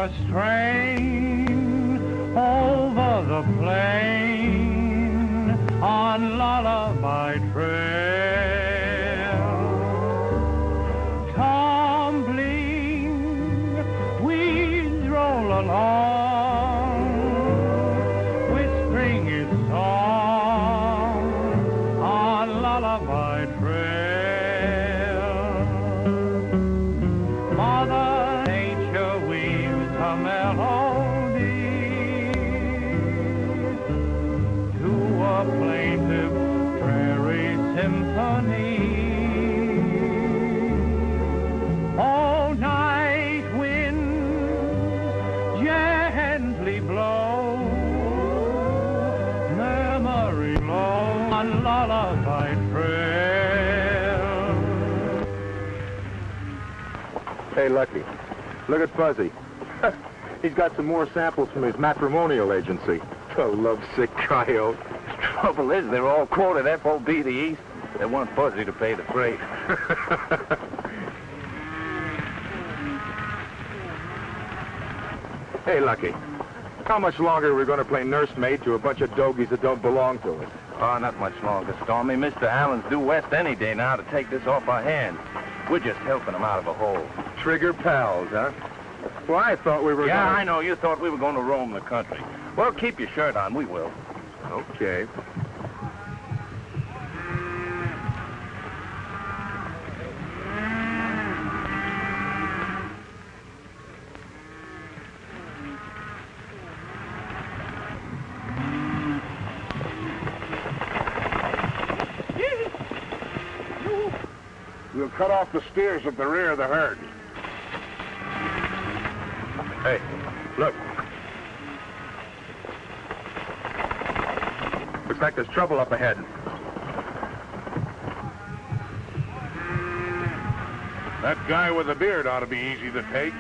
a strain over the plain on lullaby trail. Tumbling weeds roll along, whispering its song on lullaby trail. Mother Nature weaves a melody to a plaintive prairie symphony. Oh, night winds gently blow, memory low on lullaby trail. Hey, Lucky, look at Fuzzy. He's got some more samples from his matrimonial agency. Oh, lovesick coyote. Trouble is, they're all quoted FOB the East. They want Fuzzy to pay the freight. Hey, Lucky, how much longer are we going to play nursemaid to a bunch of dogies that don't belong to us? Oh, not much longer, Stormy. Mr. Allen's due west any day now to take this off our hands. We're just helping him out of a hole. Trigger pals, huh? Well, I thought we were I know. You thought we were going to roam the country. Well, keep your shirt on. We will. Okay. We'll cut off the steers at the rear of the herd. Hey, look. Looks like there's trouble up ahead. That guy with the beard ought to be easy to take.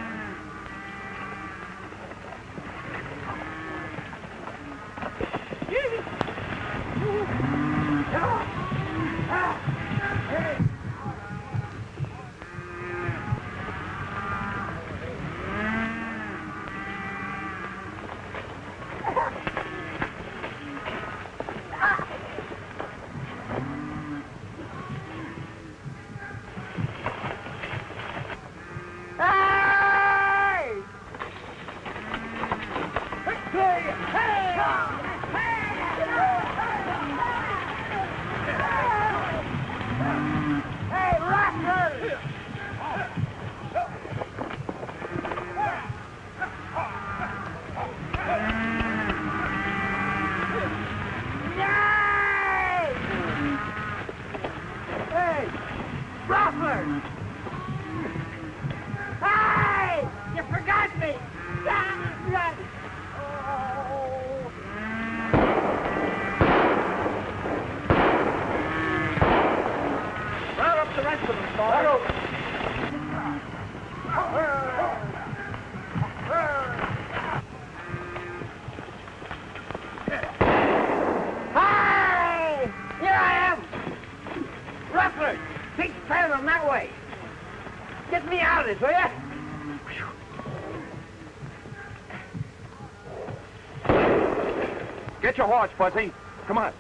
Get your horse, Fuzzy. Come on.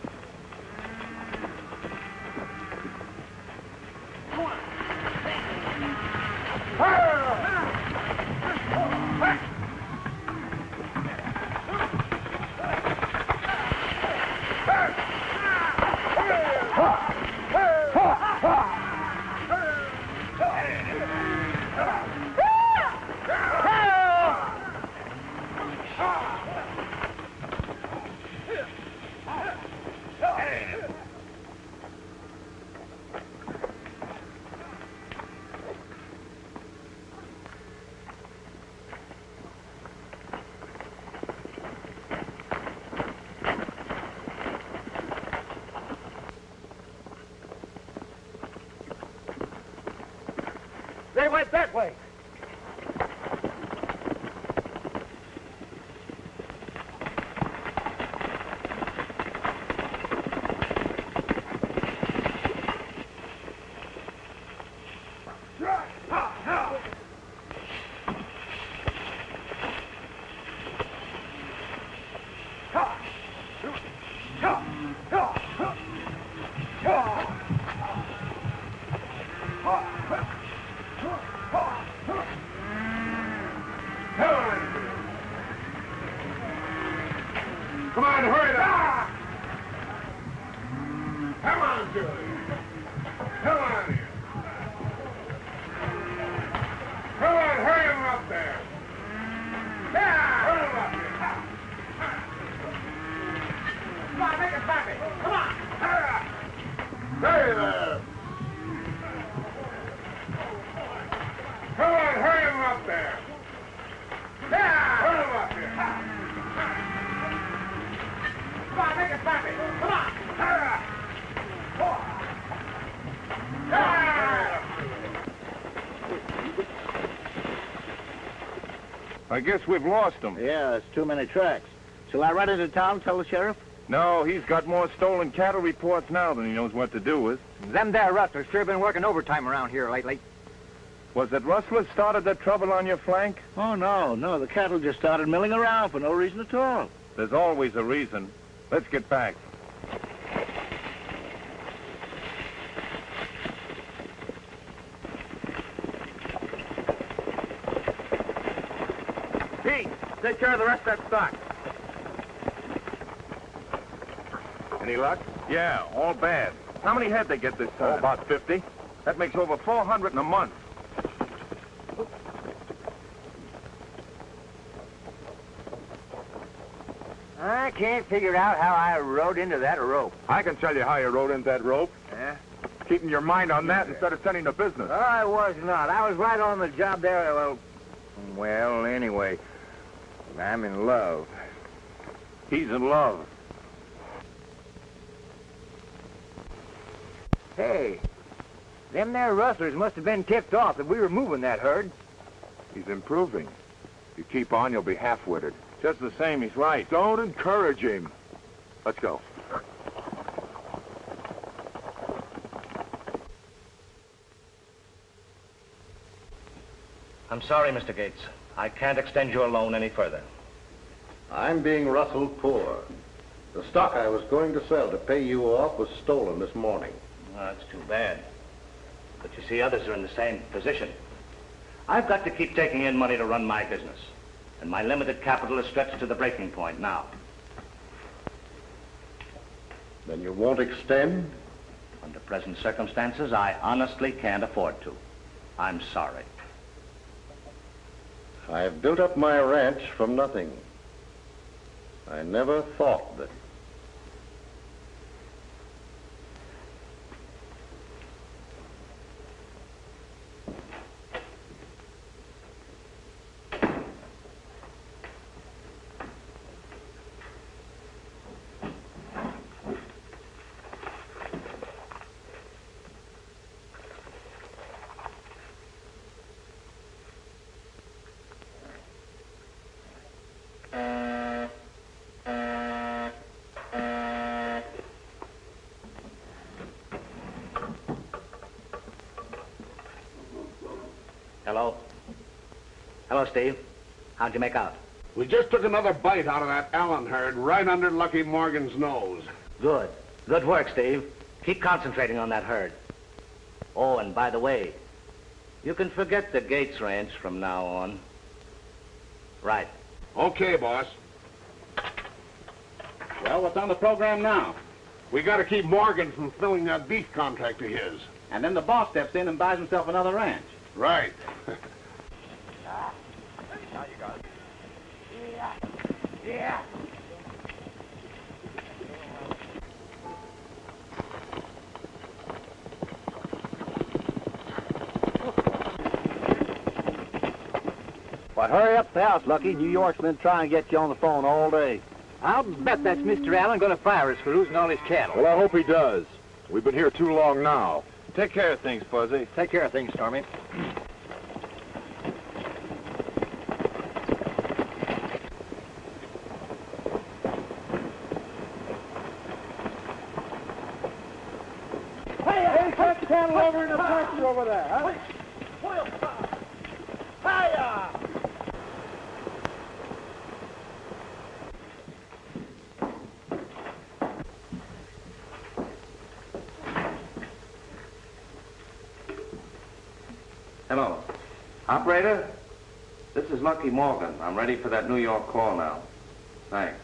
They went that way. I guess we've lost him. Yeah, there's too many tracks. Shall I run into town and tell the sheriff? No, he's got more stolen cattle reports now than he knows what to do with. Them there rustlers sure been working overtime around here lately. Was it rustlers started that trouble on your flank? Oh, no. The cattle just started milling around for no reason at all. There's always a reason. Let's get back. Pete, take care of the rest of that stock. Any luck? Yeah, all bad. How many head they get this time? Oh, about 50. That makes over 400 in a month. I can't figure out how I rode into that rope. I can tell you how you rode into that rope. Yeah? Keeping your mind on that instead of tending to business. I was not. I was right on the job there. Well, anyway, I'm in love. He's in love. Hey, them there rustlers must have been tipped off that we were moving that herd. He's improving. If you keep on, you'll be half-witted. Just the same, he's right. Don't encourage him. Let's go. I'm sorry, Mr. Gates. I can't extend your loan any further. I'm being rustled poor. The stock I was going to sell to pay you off was stolen this morning. Well, that's too bad. But you see, others are in the same position. I've got to keep taking in money to run my business. And my limited capital is stretched to the breaking point now. Then you won't extend? Under present circumstances, I honestly can't afford to. I'm sorry. I've built up my ranch from nothing. I never thought that. Hello? Hello, Steve. How'd you make out? We just took another bite out of that Allen herd right under Lucky Morgan's nose. Good. Good work, Steve. Keep concentrating on that herd. Oh, and by the way, you can forget the Gates Ranch from now on. Right. Okay, boss. Well, what's on the program now? We got to keep Morgan from filling that beef contract of his. And then the boss steps in and buys himself another ranch. Right. Yeah. But hurry up the house, Lucky. New York's been trying to get you on the phone all day. I'll bet that's Mr. Allen going to fire us for losing all his cattle. Well, I hope he does. We've been here too long now. Take care of things, Fuzzy. Take care of things, Stormy. Hey, put the cattle over in the pasture over there, huh? Hello. Operator? This is Lucky Morgan. I'm ready for that New York call now. Thanks.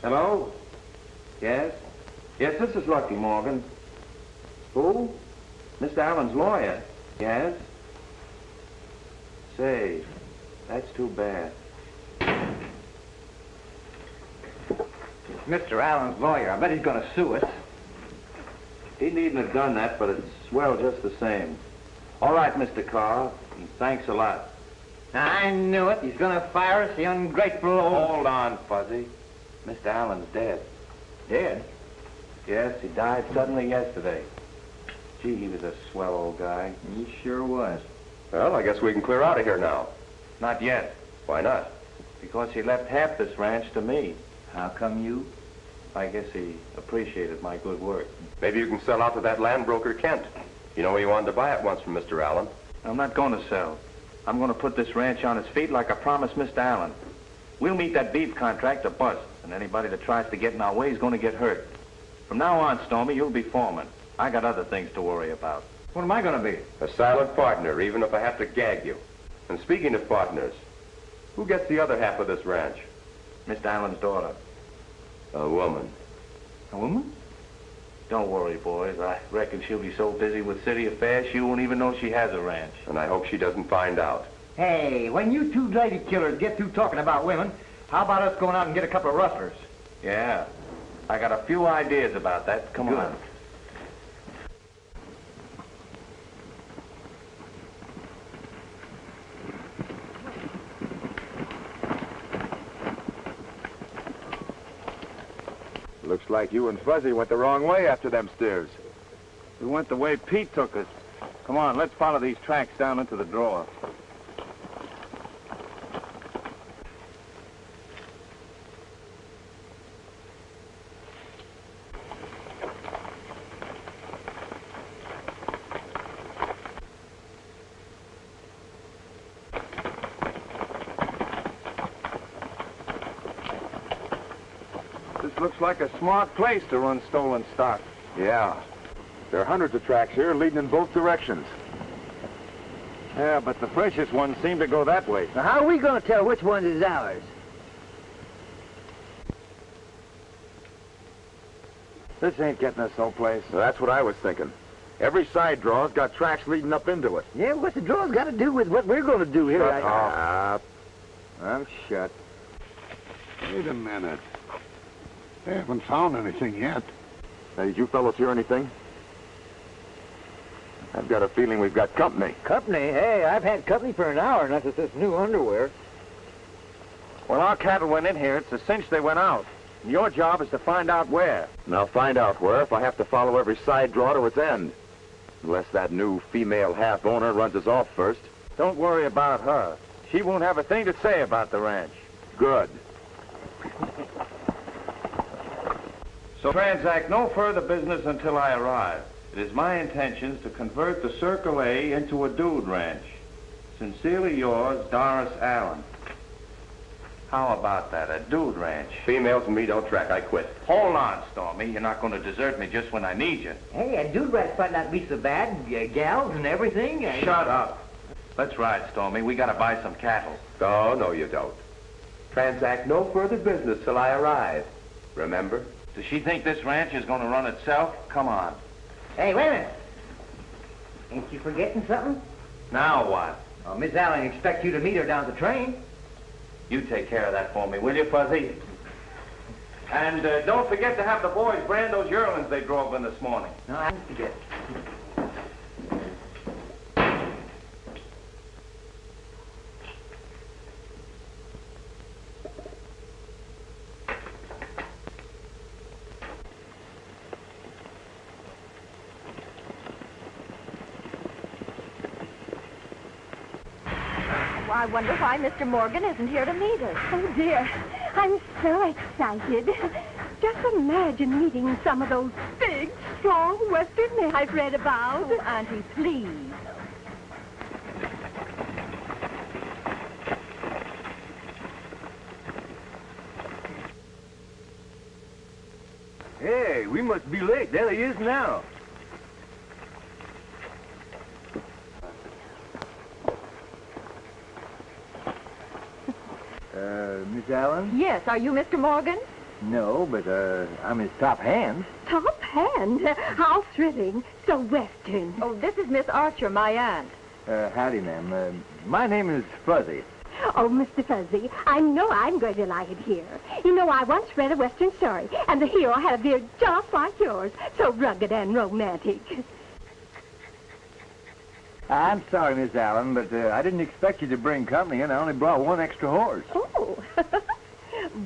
Hello? Yes? Yes, this is Lucky Morgan. Who? Mr. Allen's lawyer. Yes? Say, that's too bad. Mr. Allen's lawyer. I bet he's going to sue us. He needn't have done that, but it's, well, just the same. All right, Mr. Carr. And thanks a lot. I knew it. He's going to fire us, the ungrateful old... Hold on, Fuzzy. Mr. Allen's dead. Dead? Yes, he died suddenly yesterday. Gee, he was a swell old guy. He sure was. Well, I guess we can clear out of here now. Not yet, Why not? because he left half this ranch to me. How come you? I guess he appreciated my good work. Maybe you can sell out to that land broker, Kent. You know he wanted to buy it once from Mr. Allen. I'm not going to sell. I'm going to put this ranch on its feet like I promised Mr. Allen. We'll meet that beef contract or bust, and anybody that tries to get in our way is going to get hurt. From now on, Stormy, you'll be foreman. I got other things to worry about. What am I going to be? A silent partner, even if I have to gag you. And speaking of partners, who gets the other half of this ranch? Mr. Allen's daughter. A woman. A woman? Don't worry, boys. I reckon she'll be so busy with city affairs she won't even know she has a ranch. And I hope she doesn't find out. Hey, when you two lady killers get through talking about women, how about us going out and get a couple of rustlers? Yeah. I got a few ideas about that. Come on. Looks like you and Fuzzy went the wrong way after them stairs. We went the way Pete took us. Come on, let's follow these tracks down into the drawer. This looks like a smart place to run stolen stock. Yeah. There are hundreds of tracks here leading in both directions. Yeah, but the freshest ones seem to go that way. Now, how are we going to tell which one is ours? This ain't getting us someplace. That's what I was thinking. Every side draw's got tracks leading up into it. Yeah, what's the draw's got to do with what we're going to do here? Shut up. I'm shut. Wait a minute. They haven't found anything yet. Now, did you fellows hear anything? I've got a feeling we've got company. Company? Hey, I've had company for an hour, and that's this new underwear. When our cattle went in here, it's a cinch they went out. And your job is to find out where. And I'll find out where if I have to follow every side draw to its end. Unless that new female half-owner runs us off first. Don't worry about her. She won't have a thing to say about the ranch. Good. So transact no further business until I arrive. It is my intention to convert the Circle A into a dude ranch. Sincerely yours, Doris Allen. How about that, a dude ranch? Females and me don't track. I quit. Hold on, Stormy. You're not going to desert me just when I need you. Hey, a dude ranch might not be so bad. Gals and everything. Shut up. Let's ride, Stormy. We got to buy some cattle. Oh, no, you don't. Transact no further business till I arrive. Remember? Does she think this ranch is going to run itself? Come on. Hey, wait a minute. Ain't you forgetting something? Now what? Oh, Miss Allen expects you to meet her down at the train. You take care of that for me, will you, Fuzzy? And don't forget to have the boys brand those yearlings they drove in this morning. No, I didn't forget. I wonder why Mr. Morgan isn't here to meet us. Oh, dear. I'm so excited. Just imagine meeting some of those big, strong Western men I've read about. Oh, Auntie, please. Hey, we must be late. There he is now. Miss Allen? Yes, are you Mr. Morgan? No, but, I'm his top hand. Top hand? How thrilling. So Western. Oh, this is Miss Archer, my aunt. Howdy, ma'am. My name is Fuzzy. Oh, Mr. Fuzzy, I know I'm going to like it here. You know, I once read a Western story, and the hero had a beard just like yours, so rugged and romantic. I'm sorry, Miss Allen, but I didn't expect you to bring company, and I only brought one extra horse. Oh,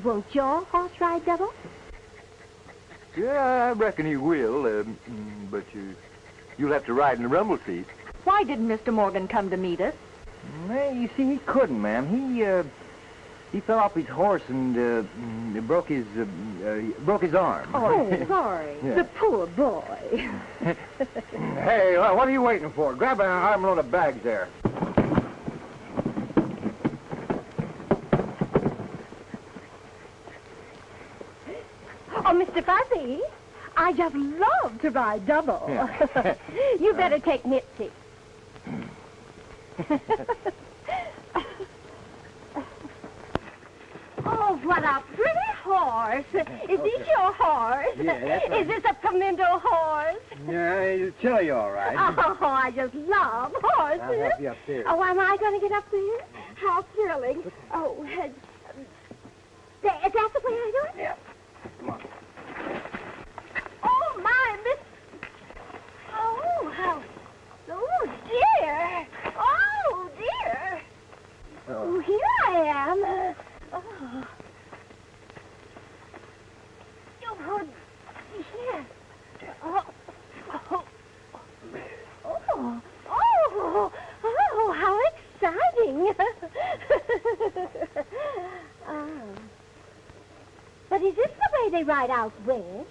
won't your horse ride double? Yeah, I reckon he will, but you'll have to ride in the rumble seat. Why didn't Mr. Morgan come to meet us? Well, you see, he couldn't, ma'am. He fell off his horse and broke his arm. Oh, sorry. Yeah. The poor boy. Hey, what are you waiting for? Grab an armload of bags there. Oh, Mr. Fuzzy, I just love to ride double. Yeah. You better take Mitzi. Oh, what a pretty horse. Is this your horse? Yeah, that's right. Is this a pimento horse? Yeah, he'll chill you all right. Oh, I just love horses. I'll help you upstairs. Oh, am I going to get up there? How thrilling. Oh, that's the way I do it? Yeah. Come on. Oh, my, Miss... Oh, how... Oh, dear. Oh, dear. Oh, here I am. Oh. Oh, yes. Oh. Oh. Oh. Oh. Oh, how exciting. Oh. But is this the way they ride out west?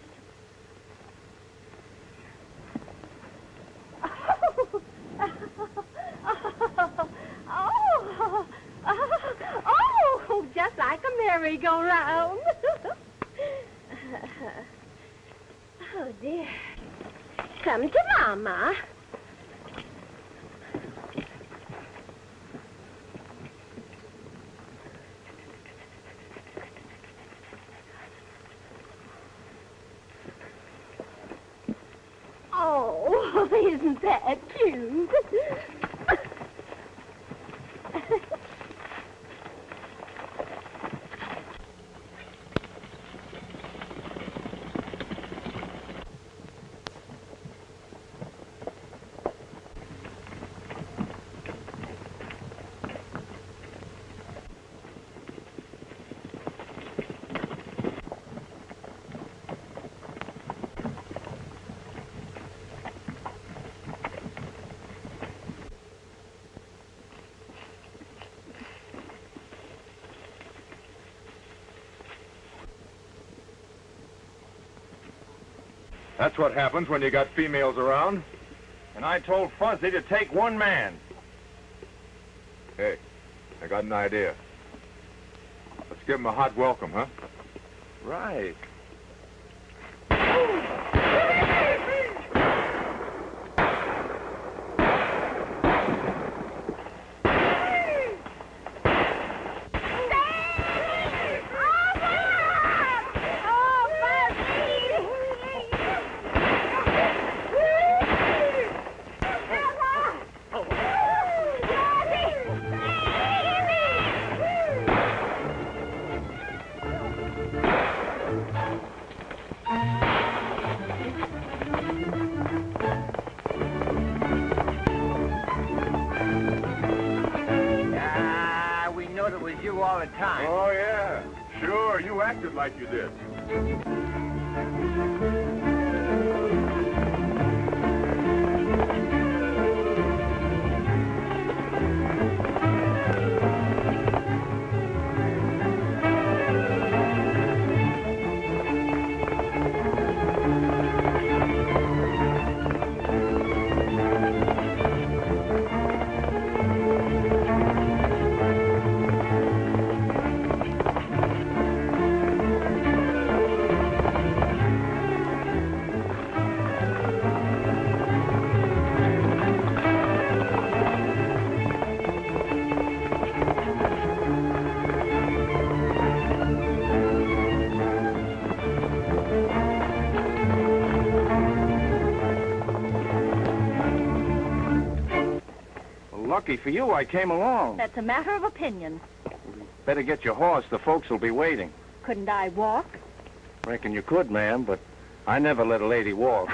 Oh, just like a merry-go-round. Oh, dear. Come to Mama. Oh, isn't that cute? That's what happens when you got females around. And I told Fuzzy to take one man. Hey, I got an idea. Let's give him a hot welcome, huh? Right. All the time. Oh, yeah. Sure, you acted like you did. Lucky for you, I came along. That's a matter of opinion. Better get your horse. The folks will be waiting. Couldn't I walk? Reckon you could, ma'am, but I never let a lady walk.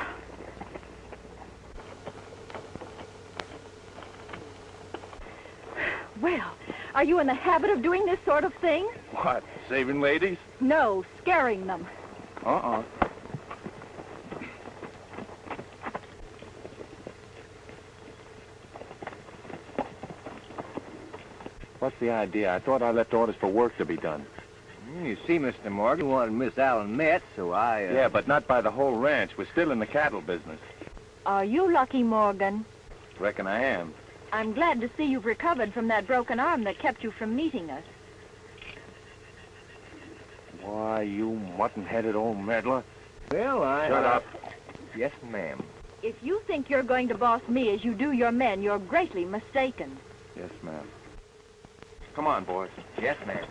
Well, are you in the habit of doing this sort of thing? What, saving ladies? No, scaring them. Uh-uh. What's the idea? I thought I left orders for work to be done. You see, Mr. Morgan wanted Miss Allen met, so I... Yeah, but not by the whole ranch. We're still in the cattle business. Are you Lucky Morgan? Reckon I am. I'm glad to see you've recovered from that broken arm that kept you from meeting us. Why, you mutton-headed old meddler. Well, I... Shut up. Yes, ma'am. If you think you're going to boss me as you do your men, you're greatly mistaken. Yes, ma'am. Come on, boys. Yes, ma'am.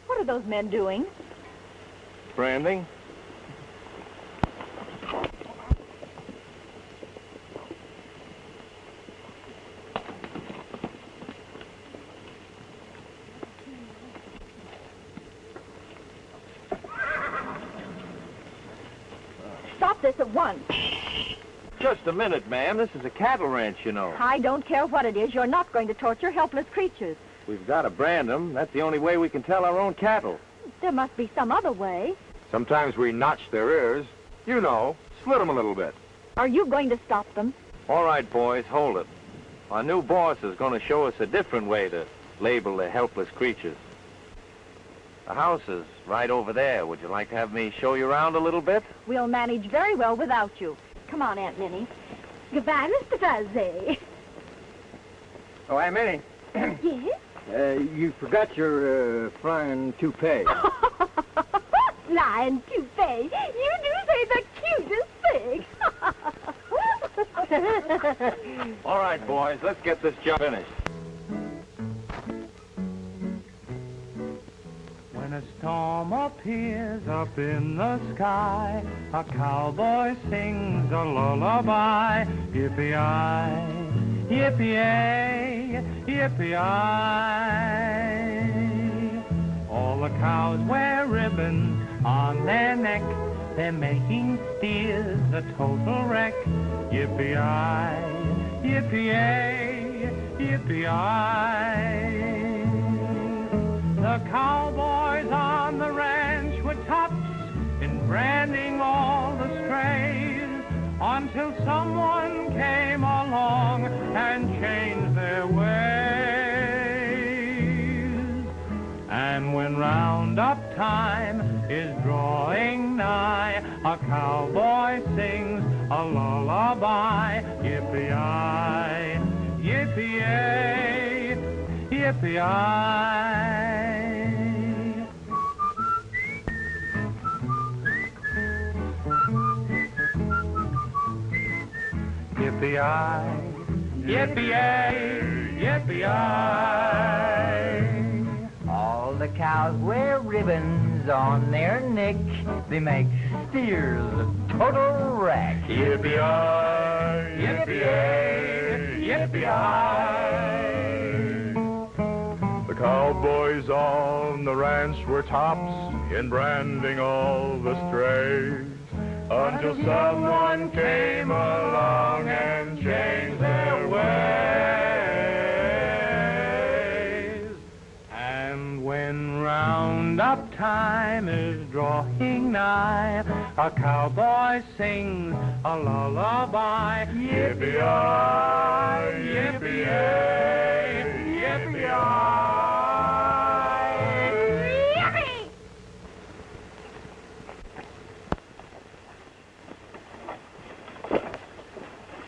What are those men doing? Branding? Stop this at once. Just a minute, ma'am. This is a cattle ranch, you know. I don't care what it is. You're not going to torture helpless creatures. We've got to brand them. That's the only way we can tell our own cattle. There must be some other way. Sometimes we notch their ears. You know, slit them a little bit. Are you going to stop them? All right, boys, hold it. Our new boss is going to show us a different way to label the helpless creatures. The house is right over there. Would you like to have me show you around a little bit? We'll manage very well without you. Come on, Aunt Minnie. Goodbye, Mr. Fuzzy. Oh, Aunt Minnie. Yes? You forgot your flying toupee. Flying toupee. You do say the cutest thing. All right, boys, let's get this job finished. When a storm appears up in the sky, a cowboy sings a lullaby. Yippee-yi, yippee-yay, yippee-yi. All the cows wear ribbons on their neck. They're making steers a total wreck. Yippee-yi, yippee-yay, yippee-yi. The cowboys on the ranch were tops in branding all the strays until someone came along and changed their ways. And when roundup time is drawing nigh, a cowboy sings a lullaby. Yippee-yi, yippee-yay, yippee-yi. Yippee-yi, yippee-yay, yippee-yi. All the cows wear ribbons on their neck. They make steers a total wreck. Yippee-yi, yippee-yay, yippee-yi. The cowboys on the ranch were tops in branding all the strays until someone came along and changed their ways. And when roundup time is drawing nigh, a cowboy sings a lullaby. Yippee-yi, yippee-yay, yippee-yi.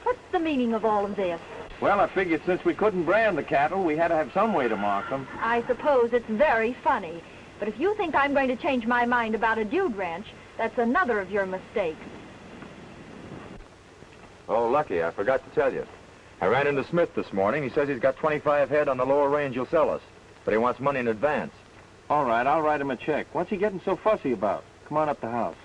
What's the meaning of all of this? Well, I figured since we couldn't brand the cattle, we had to have some way to mark them. I suppose it's very funny. But if you think I'm going to change my mind about a dude ranch, that's another of your mistakes. Oh, Lucky, I forgot to tell you. I ran into Smith this morning. He says he's got 25 head on the lower range he'll sell us, but he wants money in advance. All right, I'll write him a check. What's he getting so fussy about? Come on up the house.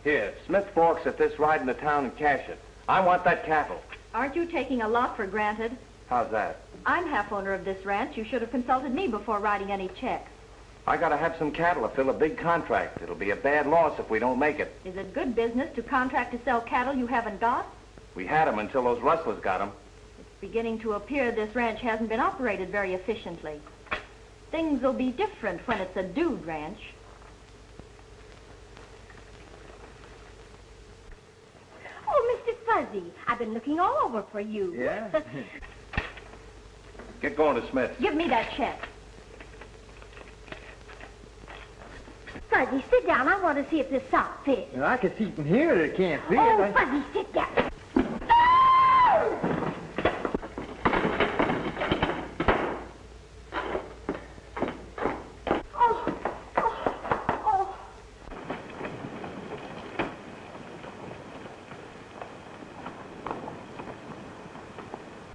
Here, Smith Forks at this ride into town and cash it. I want that cattle. Aren't you taking a lot for granted? How's that? I'm half owner of this ranch. You should have consulted me before writing any checks. I gotta have some cattle to fill a big contract. It'll be a bad loss if we don't make it. Is it good business to contract to sell cattle you haven't got? We had 'em until those rustlers got 'em. It's beginning to appear this ranch hasn't been operated very efficiently. Things will be different when it's a dude ranch. Oh, Mr. Fuzzy, I've been looking all over for you. Yeah? Get going to Smith's. Give me that check. Fuzzy, sit down. I want to see if this sock fits. Well, I can see from here that it can't fit. Oh, Fuzzy, sit down.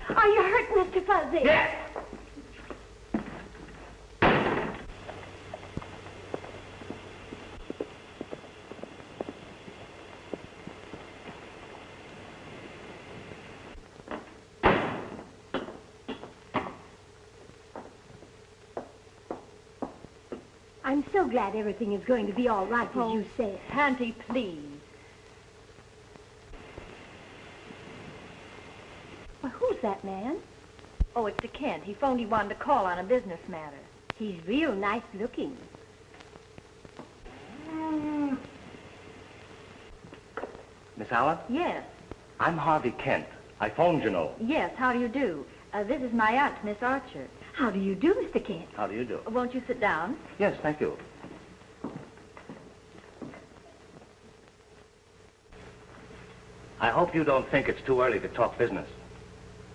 Are you hurt, Mr. Fuzzy? Yes! I'm so glad everything is going to be all right, as you said. Auntie, please. Well, who's that man? Oh, it's the Kent. He phoned he wanted to call on a business matter. He's real nice looking. Miss Allen? Yes. I'm Harvey Kent. I phoned, you know. Yes, how do you do? This is my aunt, Miss Archer. How do you do, Mr. Kent? How do you do? Won't you sit down? Yes, thank you. I hope you don't think it's too early to talk business.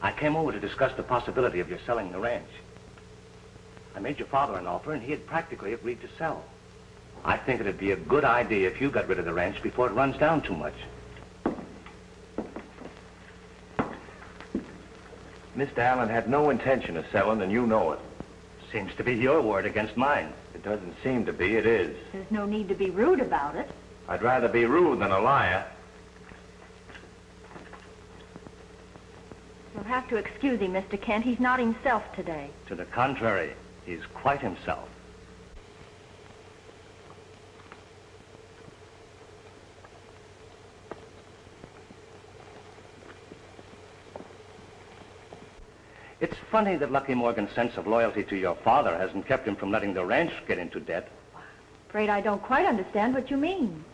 I came over to discuss the possibility of your selling the ranch. I made your father an offer, and he had practically agreed to sell. I think it'd be a good idea if you got rid of the ranch before it runs down too much. Mr. Allen had no intention of selling, and you know it. Seems to be your word against mine. It doesn't seem to be, it is. There's no need to be rude about it. I'd rather be rude than a liar. You'll have to excuse him, Mr. Kent. He's not himself today. To the contrary, he's quite himself. It's funny that Lucky Morgan's sense of loyalty to your father hasn't kept him from letting the ranch get into debt. Afraid I don't quite understand what you mean.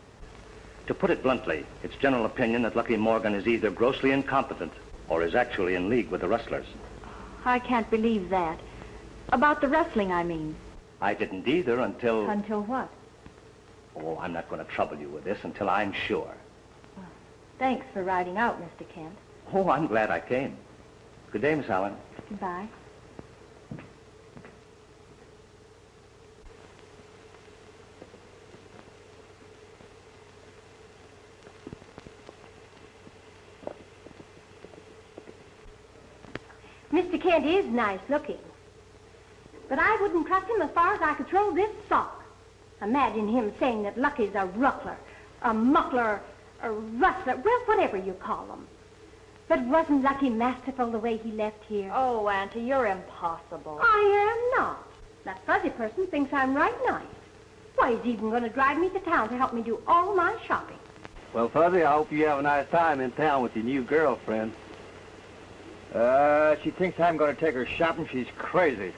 To put it bluntly, it's general opinion that Lucky Morgan is either grossly incompetent or is actually in league with the rustlers. I can't believe that. About the wrestling, I mean. I didn't either until... Until what? Oh, I'm not going to trouble you with this until I'm sure. Well, thanks for riding out, Mr. Kent. Oh, I'm glad I came. Good day, Miss Allen. Goodbye. Mr. Kent is nice looking. But I wouldn't trust him as far as I could throw this sock. Imagine him saying that Lucky's a ruckler, a muckler, a rustler, well, whatever you call him. But wasn't Lucky masterful the way he left here? Oh, Auntie, you're impossible. I am not. That fuzzy person thinks I'm right nice. Why, he's even going to drive me to town to help me do all my shopping. Well, Fuzzy, I hope you have a nice time in town with your new girlfriend. She thinks I'm going to take her shopping. She's crazy.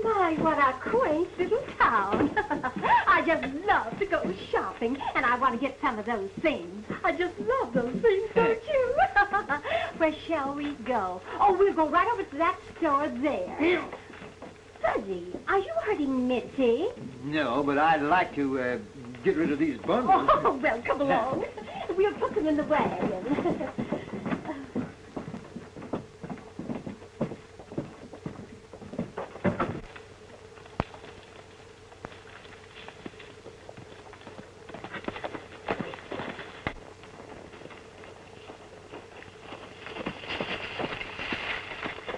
My, what a quaint little town. I just love to go shopping, and I want to get some of those things. I just love those things, don't you? Where shall we go? Oh, we'll go right over to that store there. Fuzzy, are you hurting Mitzi? No, but I'd like to get rid of these bundles. Oh, well, come along. We'll put them in the wagon.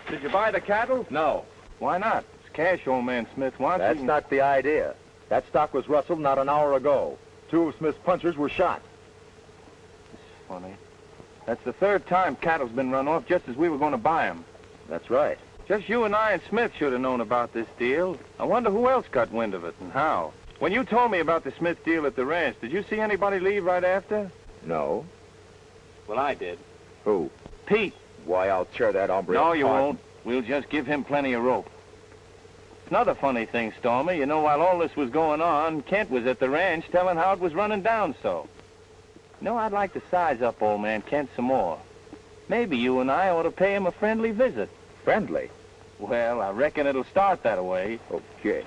Did you buy the cattle? No. Why not? It's cash old man Smith wants. That's not the idea. That stock was rustled not an hour ago. 2 of Smith's punchers were shot. It's funny. That's the 3rd time cattle's been run off just as we were going to buy 'em. That's right. Just you and I and Smith should have known about this deal. I wonder who else got wind of it and how. When you told me about the Smith deal at the ranch, did you see anybody leave right after? No. Well, I did. Who? Pete. Why, I'll tear that hombre No, apart. you won't. We'll just give him plenty of rope. Another funny thing, Stormy, you know, while all this was going on, Kent was at the ranch telling how it was running down so. You know, I'd like to size up old man Kent some more. Maybe you and I ought to pay him a friendly visit. Friendly? Well, I reckon it'll start that way. Okay.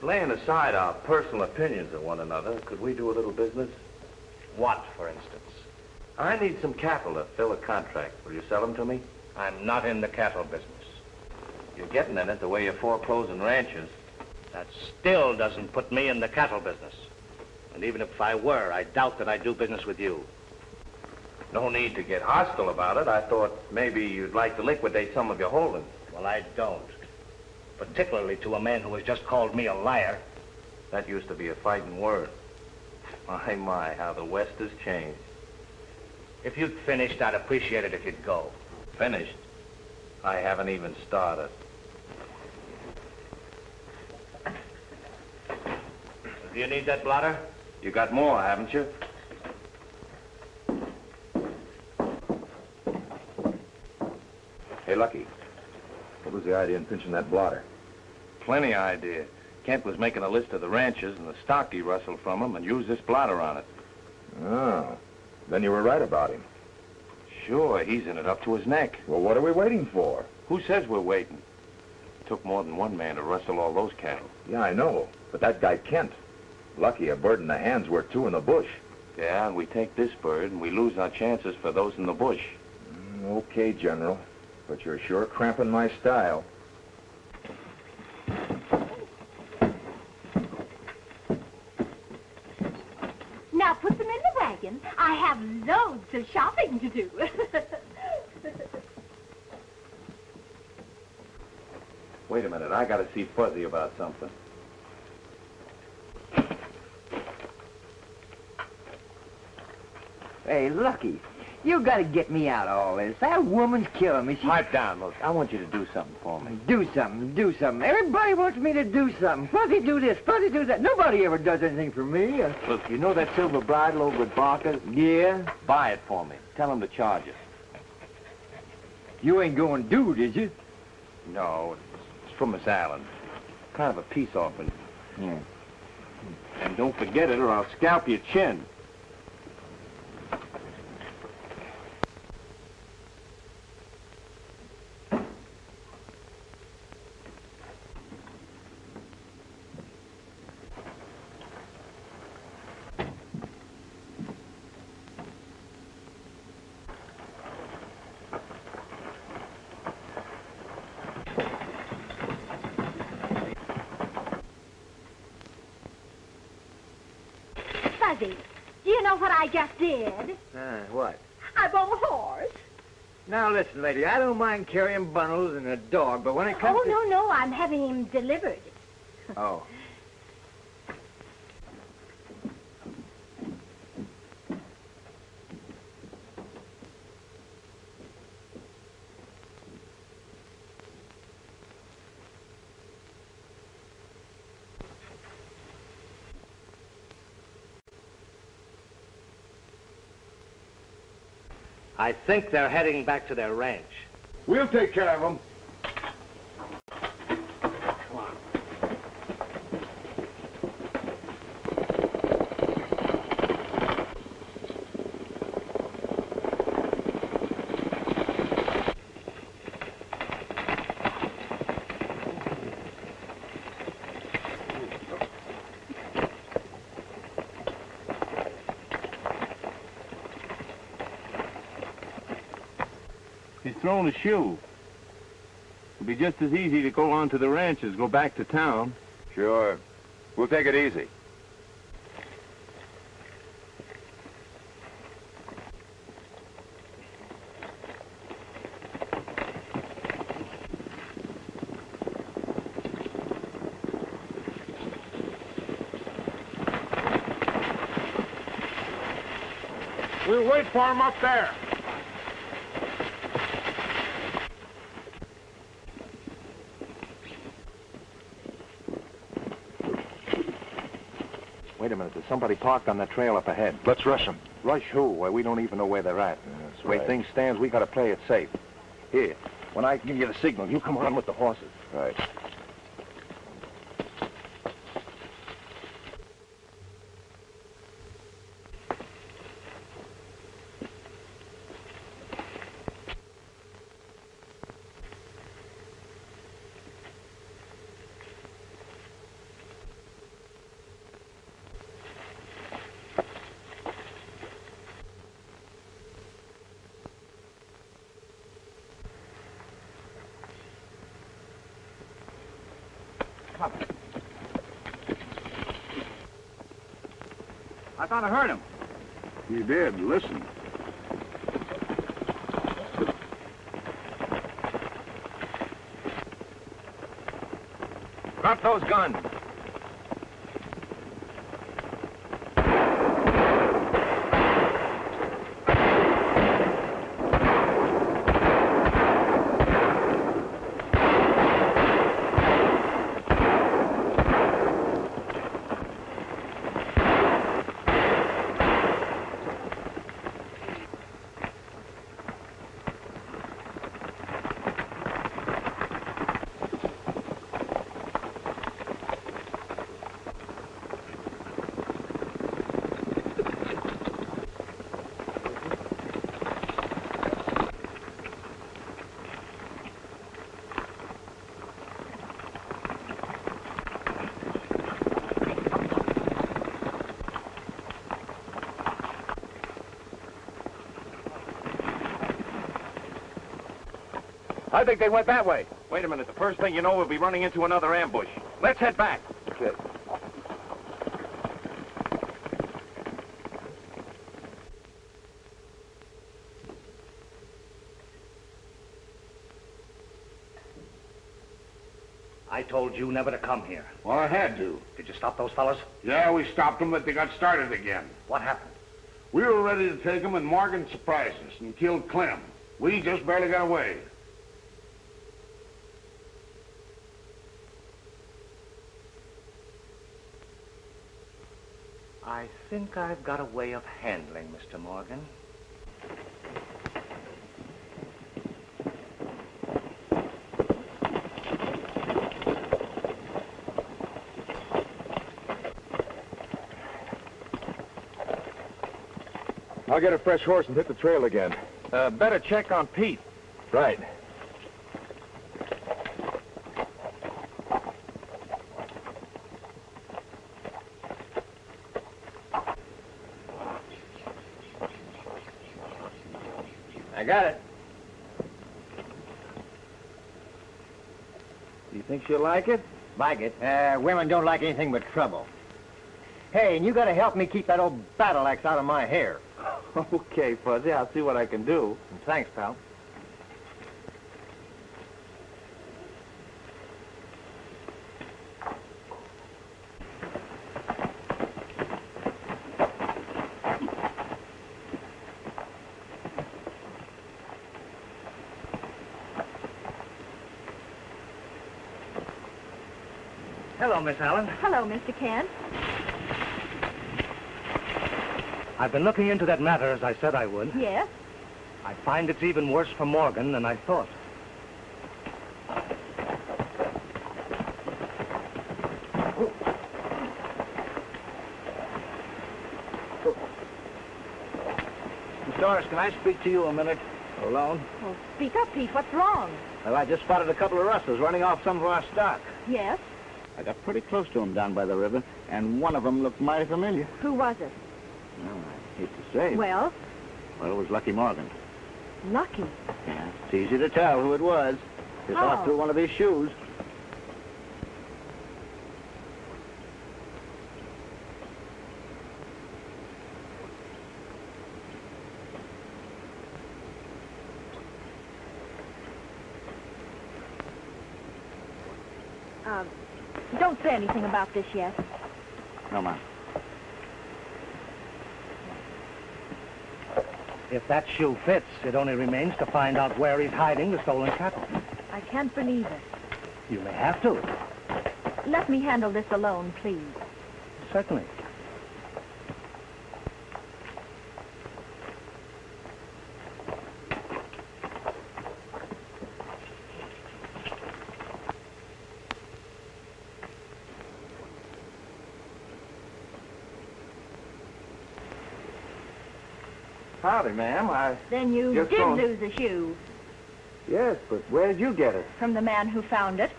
Laying aside our personal opinions of one another, could we do a little business? What, for instance? I need some cattle to fill a contract. Will you sell them to me? I'm not in the cattle business. You're getting in it the way you're foreclosing ranches. That still doesn't put me in the cattle business. And even if I were, I doubt that I'd do business with you. No need to get hostile about it. I thought maybe you'd like to liquidate some of your holdings. Well, I don't. Particularly to a man who has just called me a liar. That used to be a fighting word. My, how the West has changed. If you'd finished, I'd appreciate it if you'd go. Finished? I haven't even started. Do you need that blotter? You got more, haven't you? Hey, Lucky. What was the idea in pinching that blotter? Plenty idea. Kent was making a list of the ranches and the stock he rustled from them and used this blotter on it. Oh. Then you were right about him. Sure, he's in it up to his neck. Well, what are we waiting for? Who says we're waiting? Took more than one man to rustle all those cattle. Yeah, I know. But that guy Kent. Lucky, a bird in the hand's worth 2 in the bush. Yeah, and we take this bird and we lose our chances for those in the bush. Okay, General. But you're sure cramping my style. Now put them in the wagon. I have loads of shopping to do. Wait a minute. I gotta see Fuzzy about something. Hey, Lucky, you gotta get me out of all this. That woman's killing me. Pipe down, look. I want you to do something for me. Do something, do something. Everybody wants me to do something. Fuzzy do this, Fuzzy do that. Nobody ever does anything for me. Look, you know that silver bridle over at Barker's? Yeah? Buy it for me. Tell him to charge it. You ain't going to do, did you? No, it's from Miss Allen. Kind of a peace offering. Yeah. And don't forget it or I'll scalp your chin. Fuzzy, do you know what I just did? What? I bought a horse. Now, listen, lady, I don't mind carrying bundles and a dog, but when it comes Oh, to... no, I'm having him delivered. Oh. I think they're heading back to their ranch. We'll take care of them. Come on. thrown a shoe. It'd be just as easy to go on to the ranch as go back to town. Sure. We'll take it easy. We'll wait for him up there. Wait a minute. There's somebody parked on that trail up ahead. Let's rush them. Rush who? Why, we don't even know where they're at. That's the way things stands, we gotta play it safe. Here, when I give you the signal, you come on with the horses. Right. I thought I heard him. You did. Listen. Drop those guns. I think they went that way. Wait a minute. The first thing you know, we'll be running into another ambush. Let's head back. Okay. I told you never to come here. Well, I had to. Did you stop those fellas? Yeah, we stopped them, but they got started again. What happened? We were ready to take them, and Morgan surprised us and killed Clem. We just barely got away. I think I've got a way of handling Mr. Morgan. I'll get a fresh horse and hit the trail again. Better check on Pete. Right. I got it. You think she'll like it? Like it? Women don't like anything but trouble. Hey, and you gotta help me keep that old battle axe out of my hair. Okay, Fuzzy, I'll see what I can do. Thanks, pal. Hello, Miss Allen. Hello, Mr. Kent. I've been looking into that matter as I said I would. Yes? I find it's even worse for Morgan than I thought. Miss Doris, can I speak to you a minute alone? Well, speak up, Pete. What's wrong? Well, I just spotted a couple of rustlers running off some of our stock. Yes? I got pretty close to them down by the river, and one of them looked mighty familiar. Who was it? Well, I hate to say. Well? Well, it was Lucky Morgan. Lucky. Yeah, it's easy to tell who it was. It How? off through one of his shoes. Don't say anything about this yet. No, Mom. If that shoe fits, it only remains to find out where he's hiding the stolen cattle. I can't believe it. You may have to. Let me handle this alone, please. Certainly. Howdy, ma'am. Then you Just did going- lose a shoe Yes, but where did you get it? from the man who found it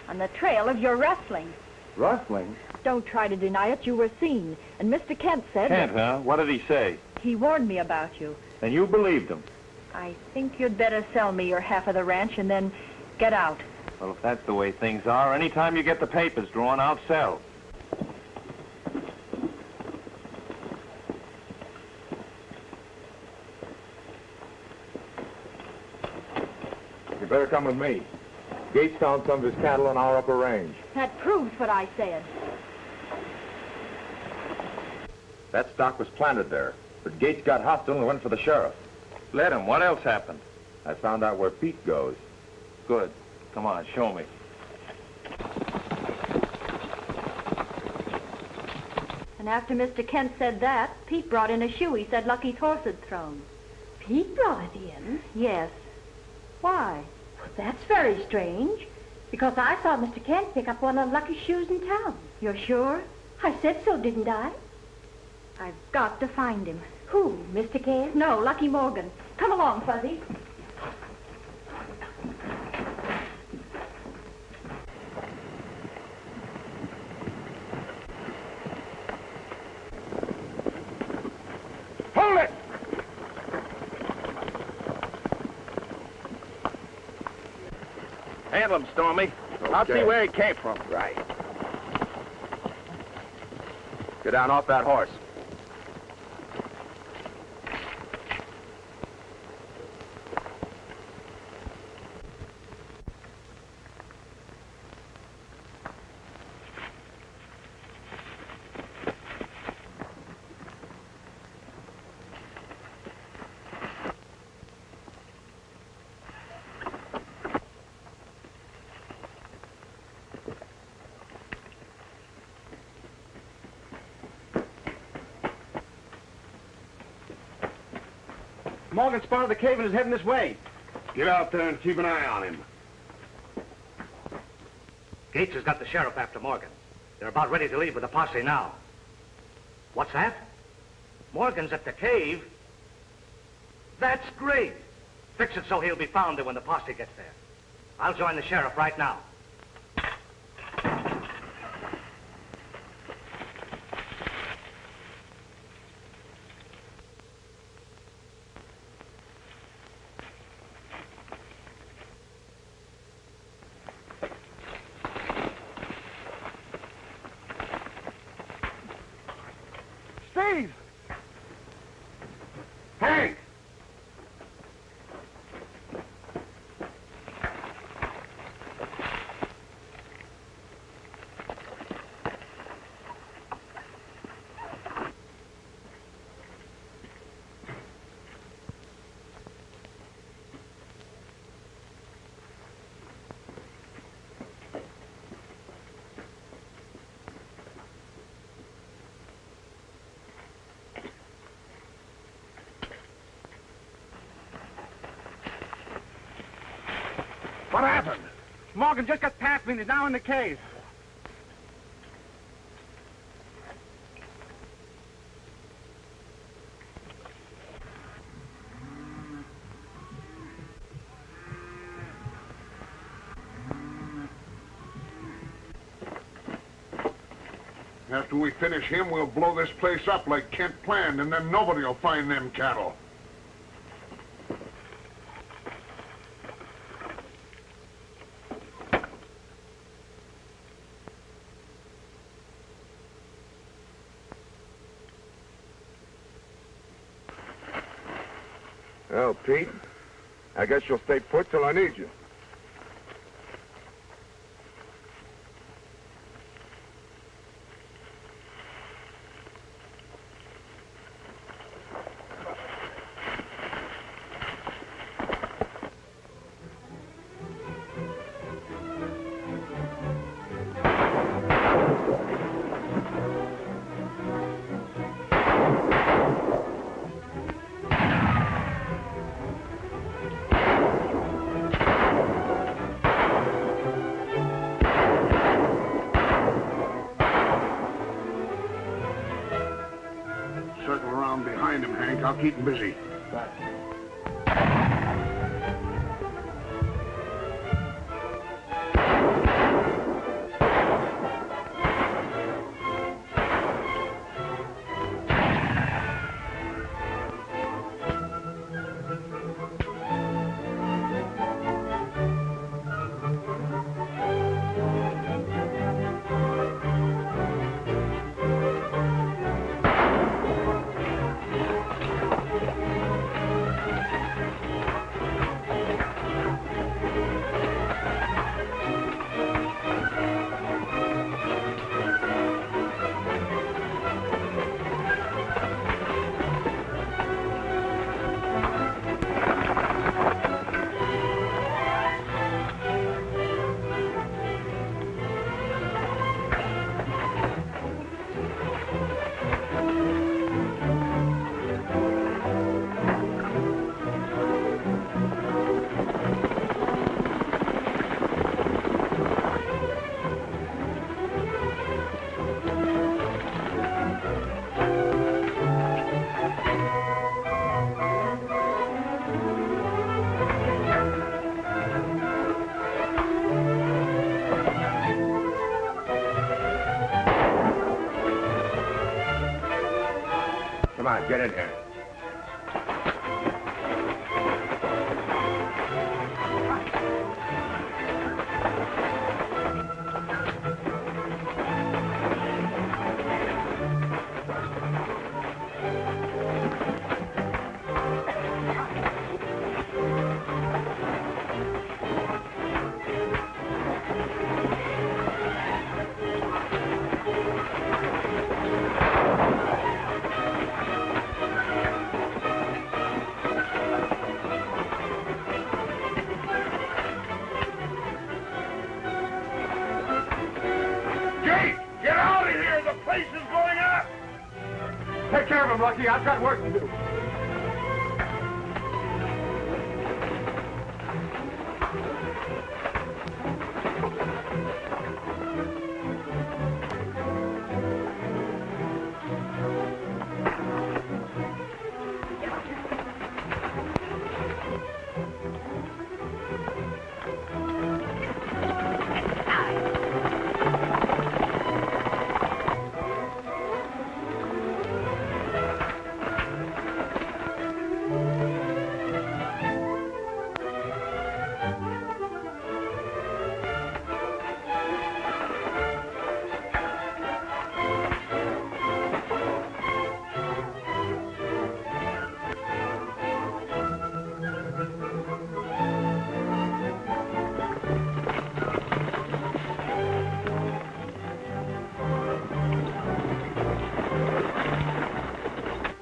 on the trail of your rustling. Rustling? Don't try to deny it. You were seen. And Mr. Kent said Kent, that huh? What did he say? he warned me about you. And you believed him. I think you'd better sell me your half of the ranch and then get out. Well, if that's the way things are, anytime you get the papers drawn, I'll sell. You better come with me. Gates found some of his cattle on our upper range. That proves what I said. That stock was planted there, but Gates got hostile and went for the sheriff. Let him. What else happened? I found out where Pete goes. Good. Come on, show me. And after Mr. Kent said that, Pete brought in a shoe he said Lucky's horse had thrown. Pete brought it in. Yes. Why? Well, that's very strange, because I saw Mr. Kent pick up one of Lucky's shoes in town. You're sure? I said so, didn't I? I've got to find him. Who, Mr. Kent? No, Lucky Morgan. Come along, Fuzzy. Hold it! Handle him, Stormy. I'll see where he came from. Right. Get down off that horse. Morgan spotted the cave and is heading this way. Get out there and keep an eye on him. Gates has got the sheriff after Morgan. They're about ready to leave with the posse now. What's that? Morgan's at the cave? That's great. Fix it so he'll be found there when the posse gets there. I'll join the sheriff right now. Steve! Hank! What happened? Morgan just got past me and is now in the cave. After we finish him, we'll blow this place up like Kent planned, and then nobody will find them cattle. Well, Pete, I guess you'll stay put till I need you. Circle around behind him, Hank. I'll keep him busy. Come on, get in here. Take care of him, Lucky. I've got work to do.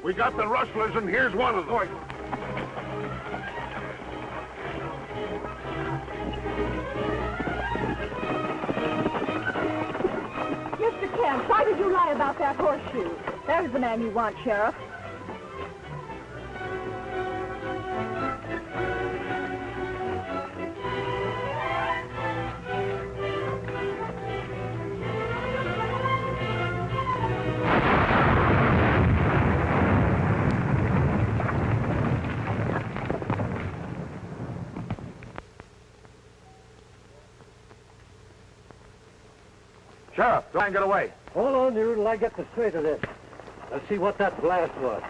We got the rustlers, and here's one of them. Mr. Kemp, why did you lie about that horseshoe? There's the man you want, Sheriff. Sheriff, try and get away. Hold on there till I get the straight of this. Let's see what that blast was.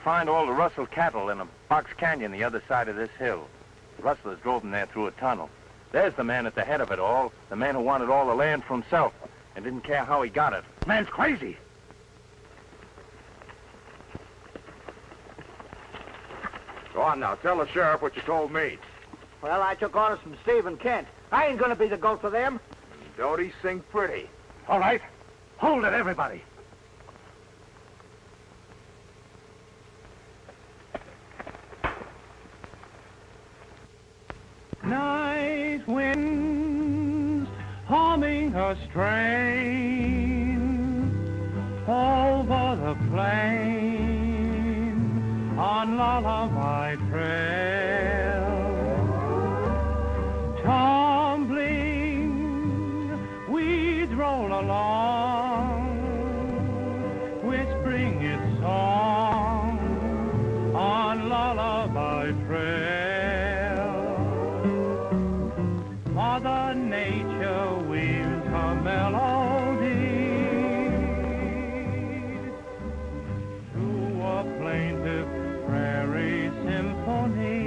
find all the rustled cattle in a box canyon the other side of this hill. The rustlers drove them there through a tunnel. There's the man at the head of it all, the man who wanted all the land for himself and didn't care how he got it. Man's crazy. Go on now, tell the sheriff what you told me. Well, I took orders from Steve and Kent. I ain't gonna be the goat for them. Don't he sing pretty? All right. Hold it, everybody. Night winds humming a strain over the plain on lullaby trail, tumbling weeds roll along, whispering its song on lullaby trail. Mother Nature weaves her melody to a plaintive prairie symphony.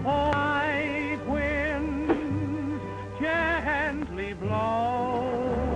Night winds gently blow